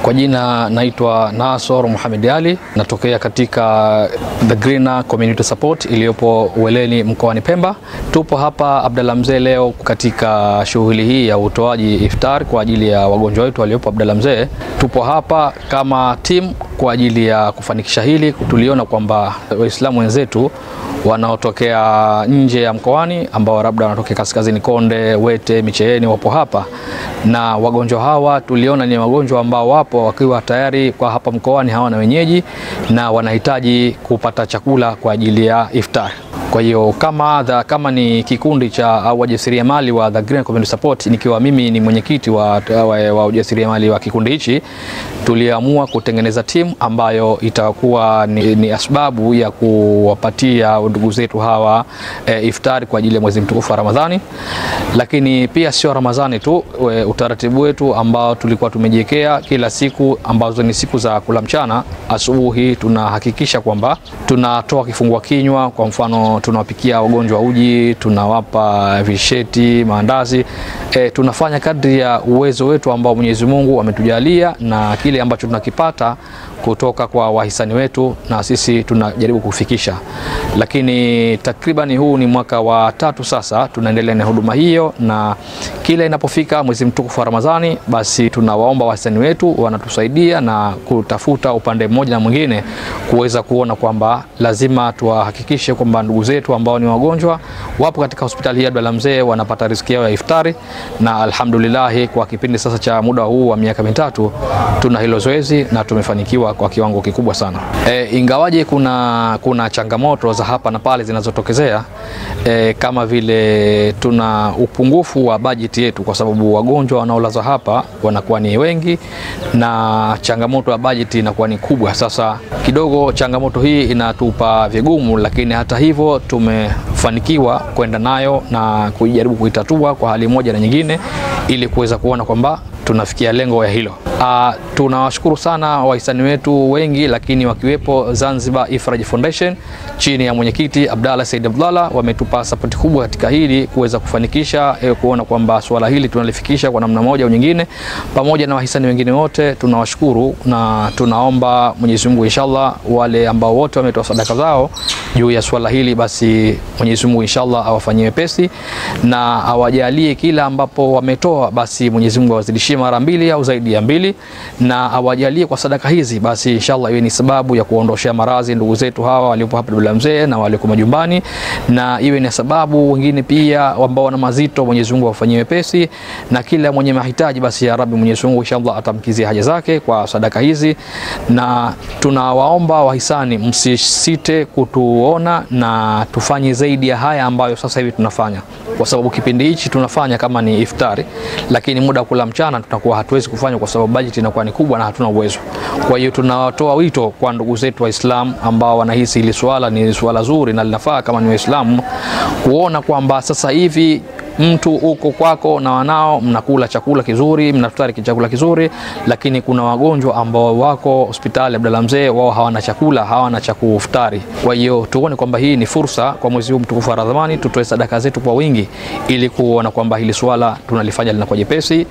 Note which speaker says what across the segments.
Speaker 1: Kwa jina naitwa Nasor Muhammad Ali, natokea katika The Greener Community Support iliyopo Uweleni mkoani Pemba. Tupo hapa Abdalla Mzee leo katika shughuli hii ya utoaji iftar kwa ajili ya wagonjwa wetu waliopo Abdalla Mzee. Tupo hapa kama team kwa ajili ya kufanikisha hili. Tuliona kwamba Waislamu wenzetu wanaotokea nje ya mkoani ambao labda wanatokea kaskazini Konde, Wete, Micheeni wapo hapa, na wagonjwa hawa tuliona ni wagonjwa ambao wapo wakiwa tayari kwa hapa mkoani, hawana wenyeji na wanahitaji kupata chakula kwa ajili ya iftar. Kwa hiyo kama ni kikundi cha wajasiriamali wa The Greener Community Support, nikiwa mimi ni mwenyekiti wa wajasiriamali wa kikundi hichi, tuliamua kutengeneza timu ambayo itakuwa ni asbabu ya kuwapatia ndugu zetu hawa iftar kwa ajili ya mwezi mtukufu wa Ramadhani. Lakini pia sio Ramadhani tu, utaratibu wetu ambao tulikuwa tumejiwekea kila siku ambazo ni siku za kula mchana, asubuhi tunahakikisha kwamba tunatoa kifungua kinywa. Kwa mfano tunawapikia wagonjwa uji, tunawapa visheti, maandazi. Tunafanya kadri ya uwezo wetu ambao Mwenyezi Mungu ametujalia na kile ambacho tunakipata kutoka kwa wahisani wetu, na sisi tunajaribu kufikisha. Lakini takriban huu ni mwaka wa 3 sasa tunaendelea na huduma hiyo, na kila inapofika mwezi mtukufu wa Ramadhani basi tunawaomba wahisani wetu wanatusaidia na kutafuta upande mmoja na mwingine kuweza kuona kwamba lazima tuhakikishe kwamba ndugu zetu ambao ni wagonjwa wapo katika hospitali ya Abdalla Mzee wanapata riziki yao ya iftari. Na alhamdulillah kwa kipindi sasa cha muda huu wa miaka 3 tuna hilo zoezi na tumefanikiwa kwa kiwango kikubwa sana. Ingawaje kuna changamoto za hapa na pale zinazotokezea, kama vile tuna upungufu wa bajeti yetu kwa sababu wagonjwa wanaolazwa hapa wanakuwa ni wengi na changamoto ya bajeti inakuwa ni kubwa. Sasa kidogo changamoto hii inatupa vigumu, lakini hata hivyo tumefanikiwa kwenda nayo na kujaribu kuitatua kwa hali moja na nyingine ili kuweza kuona kwamba tunafikia lengo ya hilo. Tunawashukuru sana wahisani wetu wengi, lakini wakiwepo Zanzibar Ifraj Foundation chini ya mwenyekiti Abdalla Said Abdalla wametupa support kubwa katika hili kuweza kufanikisha kuona kwamba swala hili tunalifikisha kwa namna moja au nyingine. Pamoja na wahisani wengine wote tunawashukuru, na tunaomba Mwenyezi Mungu inshallah wale ambao wote wametoa sadaka zao juu ya swala hili, basi Mwenyezi Mungu inshallah awafanyie wepesi na awajalie kila ambapo wametoa, basi Mwenyezi Mungu awazidishie mara 2 au zaidi ya 2, na awajalie kwa sadaka hizi basi inshallah iwe ni sababu ya kuondoshia maradhi ndugu zetu hawa waliopo hapa Abdalla Mzee na walioko majumbani, na iwe ni sababu wengine pia ambao wana mazito Mwenyezi Mungu awafanyie wepesi, na kila mwenye mahitaji basi ya Rabbi Mwenyezi Mungu inshallah atamkizia haja zake kwa sadaka hizi. Na tunawaomba wahisani msisite kutuona na tufanye zaidi ya haya ambayo sasa hivi tunafanya, kwa sababu kipindi hichi tunafanya kama ni iftari, lakini muda kula mchana tutakuwa hatuwezi kufanya kwa sababu budget inakuwa ni kubwa na hatuna uwezo. Kwa hiyo tunatoa wito kwa ndugu zetu Waislamu ambao wanahisi hili swala ni swala zuri na linafaa kama ni Waislamu, kuona kwamba sasa hivi mtu uko kwako na wanao mnakula chakula kizuri, mnafutari chakula kizuri, lakini kuna wagonjwa ambao wako hospitali Abdalla Mzee, wao hawana chakula, hawana cha kufutari. Kwa hiyo tuone kwamba hii ni fursa kwa mwezi huu mtukufu wa Ramadhani, tutoe sadaka zetu kwa wingi ili kuona kwamba hili swala tunalifanya linakuwa jepesi.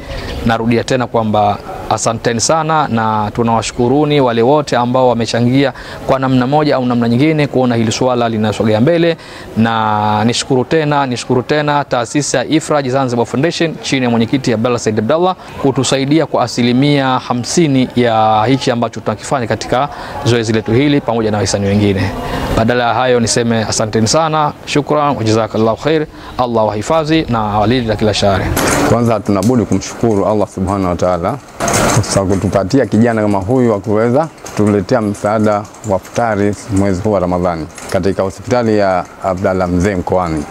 Speaker 1: Narudia tena kwamba asanteni sana, na tunawashukuruni wale wote ambao wamechangia kwa namna moja au namna nyingine kuona hili swala linasogea mbele. Na nishukuru tena taasisi ya Ifraj Zanzibar Foundation chini ya mwenyekiti Abdalla Said Abdalla kutusaidia kwa 50% ya hichi ambacho tunakifanya katika zoezi letu hili pamoja na wahisani wengine. Badala ya hayo niseme asanteni sana, shukran wa jazakallahu khair. Allah wahifadhi na walidi kila shari.
Speaker 2: Kwanza tunabudi kumshukuru Allah subhanahu wa ta'ala kwa kutupatia kijana kama huyu wa kuweza kutuletea msaada wa iftari mwezi huu wa Ramadhani katika hospitali ya Abdalla Mzee mkoani.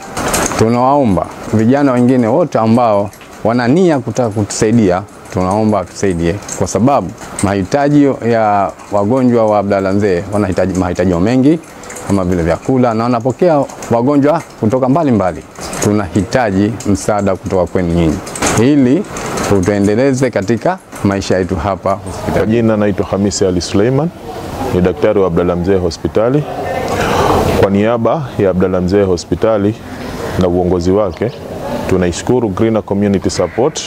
Speaker 2: Tunawaomba vijana wengine wote ambao wana nia kutaka kutusaidia, tunaomba tusaidie, kwa sababu mahitaji ya wagonjwa wa Abdalla Mzee wanahitaji mahitaji mengi kama vile vyakula, na wanapokea wagonjwa kutoka mbali. Tunahitaji msaada kutoka kwenu nyinyi ili tuendeleze katika maisha yetu hapa hospitali.
Speaker 3: Kwa jina naitwa Hamisi Ali Suleiman, ni daktari wa Abdalla Mzee hospitali. Kwa niaba ya Abdalla Mzee hospitali na uongozi wake, tunaishukuru Greener Community Support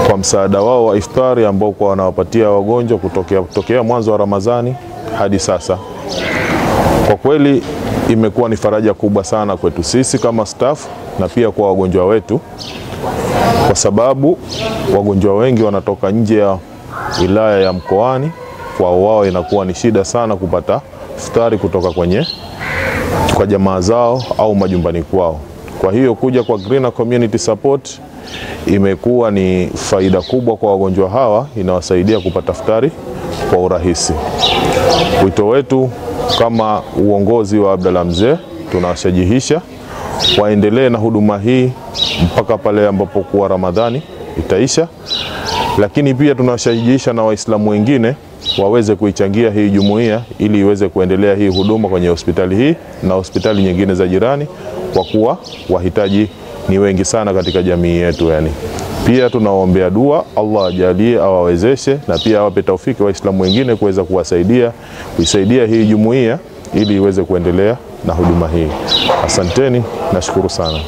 Speaker 3: kwa msaada wao wa iftari ambao kwa wanawapatia wagonjwa kutokea mwanzo wa Ramadhani hadi sasa. Kwa kweli imekuwa ni faraja kubwa sana kwetu sisi kama staff na pia kwa wagonjwa wetu, kwa sababu wagonjwa wengi wanatoka nje ya wilaya ya mkoani. Kwa wao inakuwa ni shida sana kupata iftari kutoka kwa jamaa zao au majumbani kwao. Kwa hiyo kuja kwa Greener Community Support imekuwa ni faida kubwa kwa wagonjwa hawa, inawasaidia kupata iftari kwa urahisi. Wito wetu kama uongozi wa Abdalla Mzee, tunawashajihisha waendelee na huduma hii mpaka pale ambapo kwa Ramadhani itaisha, lakini pia tunawashajihisha na Waislamu wengine waweze kuichangia hii jumuiya ili iweze kuendelea hii huduma kwenye hospitali hii na hospitali nyingine za jirani, kwa kuwa wahitaji ni wengi sana katika jamii yetu yani. Pia tunaombea dua Allah ajalie awawezeshe na pia awape taufiki Waislamu wengine kuweza kuisaidia hii jumuiya ili iweze kuendelea na huduma hii. Asanteni, nashukuru sana.